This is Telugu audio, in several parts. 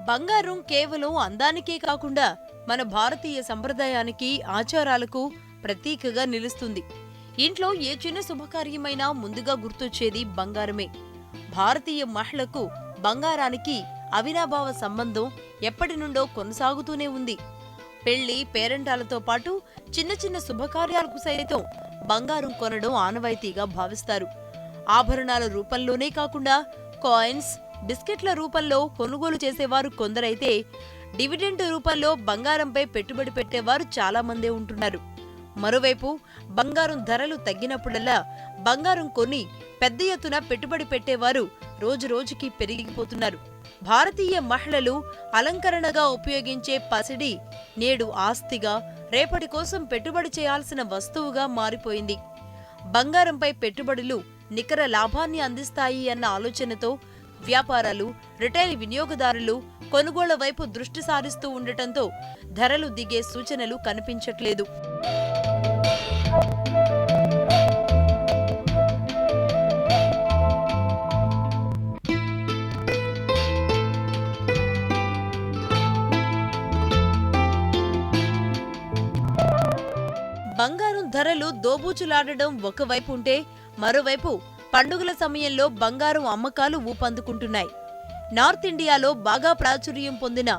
బంగారం కేవలం అందానికే కాకుండా మన భారతీయ సంప్రదాయానికి, ఆచారాలకు ప్రతీకగా నిలుస్తుంది. ఇంట్లో ఏ చిన్న శుభకార్యమైనా ముందుగా గుర్తొచ్చేది బంగారమే. భారతీయ మహిళకు బంగారానికి అవినాభావ సంబంధం ఎప్పటి నుండో కొనసాగుతూనే ఉంది. పెళ్లి, పేరంటాలతో పాటు చిన్న చిన్న శుభకార్యాలకు సైతం బంగారం కొనడం ఆనవాయితీగా భావిస్తారు. ఆభరణాల రూపంలోనే కాకుండా కాయిన్స్, బిస్కెట్ల రూపంలో కొనుగోలు చేసేవారు కొందరైతే, డివిడెండ్ రూపంలో బంగారంపై పెట్టుబడి పెట్టేవారు చాలా మందే ఉంటున్నారు. మరోవైపు బంగారం ధరలు తగ్గినప్పుడల్లా బంగారం కొని పెద్ద ఎత్తున పెట్టుబడి పెట్టేవారు రోజురోజుకి పెరిగిపోతున్నారు. భారతీయ మహిళలు అలంకరణగా ఉపయోగించే పసిడి నేడు ఆస్తిగా, రేపటి కోసం పెట్టుబడి చేయాల్సిన వస్తువుగా మారిపోయింది. బంగారంపై పెట్టుబడులు నికర లాభాన్ని అందిస్తాయి అన్న ఆలోచనతో వ్యాపారాలు, రిటైల్ వినియోగదారులు కొనుగోళ్ల వైపు దృష్టి సారిస్తూ ఉండటంతో ధరలు దిగే సూచనలు కనిపించట్లేదు. బంగారం ధరలు దోబూచులాడడం ఒకవైపు ఉంటే, మరోవైపు పండుగల సమయంలో బంగారం అమ్మకాలు ఊపందుకుంటున్నాయి. నార్త్ ఇండియాలో బాగా ప్రాచుర్యం పొందిన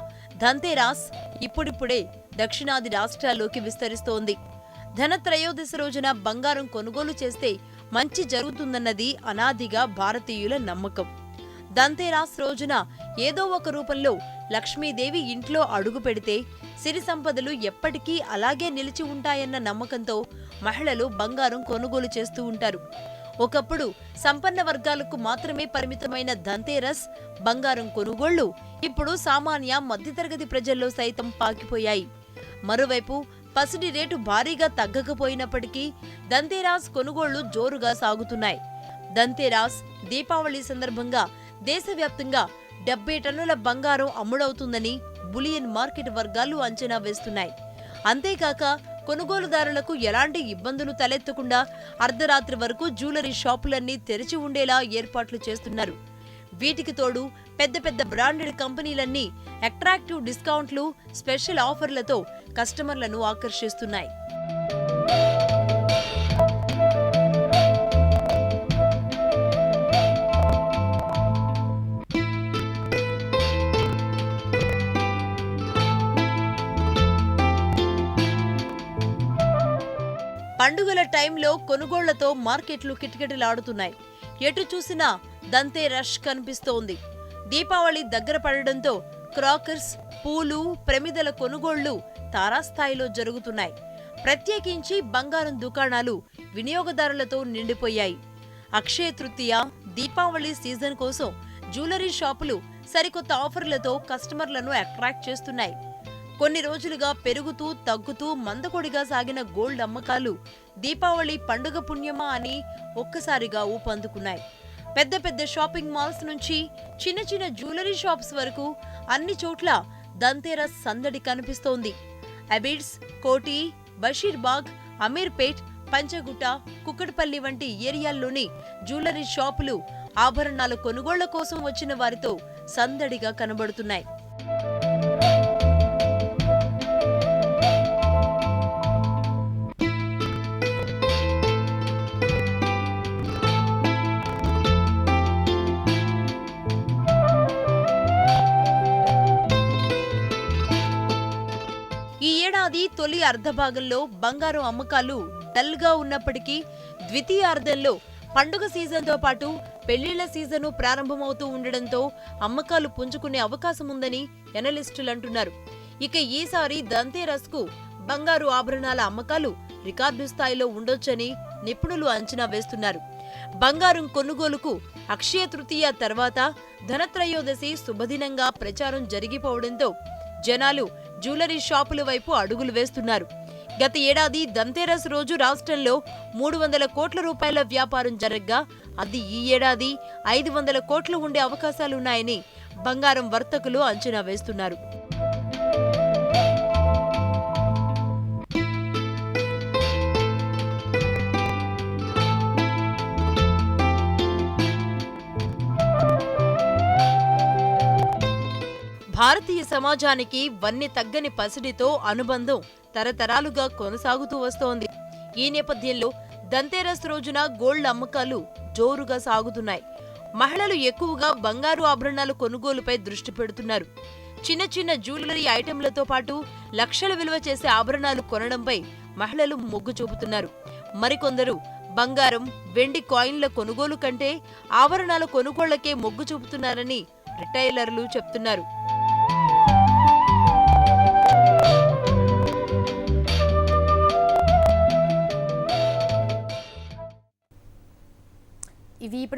ధన్తేరాస్ ఇప్పుడిప్పుడే దక్షిణాది రాష్ట్రాల్లోకి విస్తరిస్తోంది. ధనత్రయోదశి రోజున బంగారం కొనుగోలు చేస్తే మంచి జరుగుతుందన్నది అనాదిగా భారతీయుల నమ్మకం. ధన్తేరాస్ రోజున ఏదో ఒక రూపంలో లక్ష్మీదేవి ఇంట్లో అడుగు పెడితే సిరి సంపదలు ఎప్పటికీ అలాగే నిలిచి ఉంటాయన్న నమ్మకంతో మహిళలు బంగారం కొనుగోలు చేస్తూ ఉంటారు. ఒకప్పుడు సంపన్న వర్గాలకు మాత్రమే పరిమితమైన ధన్తేరస్ బంగారం కొనుగోళ్లు ఇప్పుడు సామాన్య, మధ్యతరగతి ప్రజల్లో సైతం పాకిపోయాయి. మరోవైపు పసిడి రేటు భారీగా తగ్గకపోయినప్పటికీ ధన్తేరాస్ కొనుగోళ్లు జోరుగా సాగుతున్నాయి. ధన్తేరాస్, దీపావళి సందర్భంగా దేశవ్యాప్తంగా 70 టన్నుల బంగారం అమ్ముడవుతుందని బులియన్ మార్కెట్ వర్గాలు అంచనా వేస్తున్నాయి. అంతేకాక కొనుగోలుదారులకు ఎలాంటి ఇబ్బందులు తలెత్తకుండా అర్ధరాత్రి వరకు జ్యువెలరీ షాపులన్నీ తెరిచి ఉండేలా ఏర్పాట్లు చేస్తున్నారు. వీటికి తోడు పెద్ద పెద్ద బ్రాండెడ్ కంపెనీలన్నీ అట్రాక్టివ్ డిస్కౌంట్లు, స్పెషల్ ఆఫర్లతో కస్టమర్లను ఆకర్షిస్తున్నాయి. పండుగల టైంలో కొనుగోళ్లతో మార్కెట్లు కిటకిటలాడుతున్నాయి. ఎటు చూసినా దంతే రష్ కనిపిస్తోంది. దీపావళి దగ్గర పడడంతో క్రాకర్స్, పూలు, ప్రమిదల కొనుగోళ్లు తారాస్థాయిలో జరుగుతున్నాయి. ప్రత్యేకించి బంగారం దుకాణాలు వినియోగదారులతో నిండిపోయాయి. అక్షయ తృతీయ, దీపావళి సీజన్ కోసం జ్యువెలరీ షాపులు సరికొత్త ఆఫర్లతో కస్టమర్లను అట్రాక్ట్ చేస్తున్నాయి. కొన్ని రోజులుగా పెరుగుతూ తగ్గుతూ మందకొడిగా సాగిన గోల్డ్ అమ్మకాలు దీపావళి పండుగ పుణ్యమా అని ఒక్కసారిగా ఊపందుకున్నాయి. పెద్ద పెద్ద షాపింగ్ మాల్స్ నుంచి చిన్న చిన్న జ్యువెలరీ షాప్స్ వరకు అన్ని చోట్ల ధన్తేరస్ సందడి కనిపిస్తోంది. అబిడ్స్, కోటి, బషీర్బాగ్, అమీర్పేట్, పంచగుట్ట, కుక్కట్పల్లి వంటి ఏరియాల్లోని జ్యువెలరీ షాపులు ఆభరణాల కొనుగోళ్ల కోసం వచ్చిన వారితో సందడిగా కనబడుతున్నాయి. ఈ ఏడాది తొలి అర్ధభాగంలో బంగారం అమ్మకాలు డల్గా ఉన్నప్పటికీ ద్వితీయార్ధంలో పండుగ సీజన్తో పాటు పెళ్లిళ్ల సీజను ప్రారంభమవుతూ ఉండడంతో అమ్మకాలు పుంజుకునే అవకాశం ఉందని ఎనలిస్టులు అంటున్నారు. ఇక ఈసారి ధన్తేరస్కు బంగారు ఆభరణాల అమ్మకాలు రికార్డు స్థాయిలో ఉండొచ్చని నిపుణులు అంచనా వేస్తున్నారు. బంగారం కొనుగోలుకు అక్షయ తృతీయ తర్వాత ధనత్రయోదశి శుభదినంగా ప్రచారం జరిగిపోవడంతో జనాలు జ్యువెలరీ షాపుల వైపు అడుగులు వేస్తున్నారు. గత ఏడాది ధన్తేరస్ రోజు రాష్ట్రంలో 300 కోట్ల రూపాయల వ్యాపారం జరగ్గా అది ఈ ఏడాది 500 కోట్లు ఉండే అవకాశాలున్నాయని బంగారం వర్తకులు అంచనా వేస్తున్నారు. భారతీయ సమాజానికి వన్నె తగ్గని పసిడితో అనుబంధం తరతరాలుగా కొనసాగుతూ వస్తోంది. ఈ నేపథ్యంలో ధన్తేరస్ రోజున గోల్డ్ అమ్మకాలు జోరుగా సాగుతున్నాయి. మహిళలు ఎక్కువగా బంగారు ఆభరణాల కొనుగోలుపై దృష్టి పెడుతున్నారు. చిన్న చిన్న జ్యువెలరీ ఐటెంలతో పాటు లక్షల విలువ చేసే ఆభరణాలు కొనడంపై మహిళలు మొగ్గు చూపుతున్నారు. మరికొందరు బంగారం, వెండి కాయిన్ల కొనుగోలు కంటే ఆభరణాల కొనుగోళ్లకే మొగ్గు చూపుతున్నారని రిటైలర్లు చెప్తున్నారు. ఇవి ఇప్పుడు